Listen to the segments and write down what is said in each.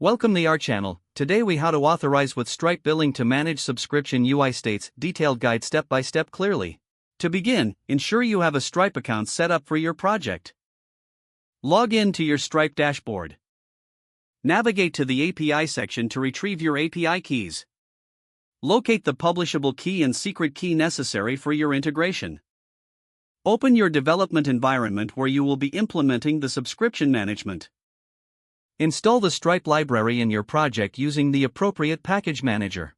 Welcome to our channel. Today we how to authorize with Stripe billing to manage subscription UI states, detailed guide step by step clearly. To begin, ensure you have a Stripe account set up for your project. Log in to your Stripe dashboard. Navigate to the API section to retrieve your API keys. Locate the publishable key and secret key necessary for your integration. Open your development environment where you will be implementing the subscription management. Install the Stripe library in your project using the appropriate package manager.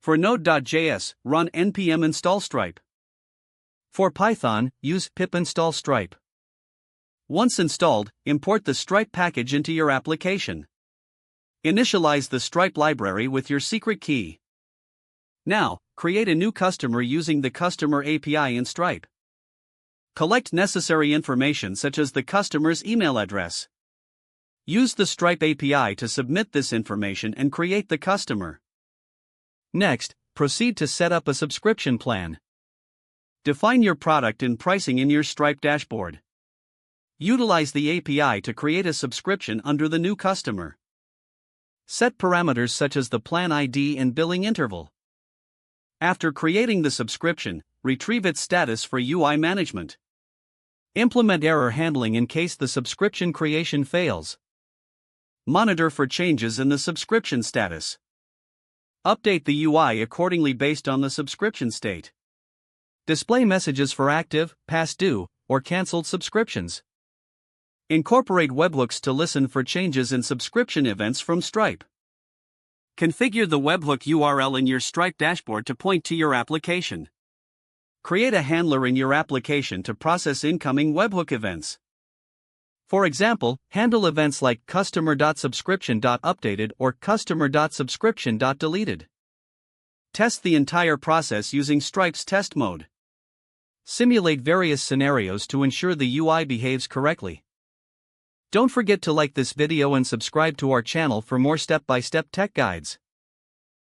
For Node.js, run npm install Stripe. For Python, use pip install Stripe. Once installed, import the Stripe package into your application. Initialize the Stripe library with your secret key. Now, create a new customer using the Customer API in Stripe. Collect necessary information such as the customer's email address. Use the Stripe API to submit this information and create the customer. Next, proceed to set up a subscription plan. Define your product and pricing in your Stripe dashboard. Utilize the API to create a subscription under the new customer. Set parameters such as the plan ID and billing interval. After creating the subscription, retrieve its status for UI management. Implement error handling in case the subscription creation fails. Monitor for changes in the subscription status. Update the UI accordingly based on the subscription state. Display messages for active, past due, or cancelled subscriptions. Incorporate webhooks to listen for changes in subscription events from Stripe. Configure the webhook URL in your Stripe dashboard to point to your application. Create a handler in your application to process incoming webhook events. For example, handle events like customer.subscription.updated or customer.subscription.deleted. Test the entire process using Stripe's test mode. Simulate various scenarios to ensure the UI behaves correctly. Don't forget to like this video and subscribe to our channel for more step-by-step tech guides.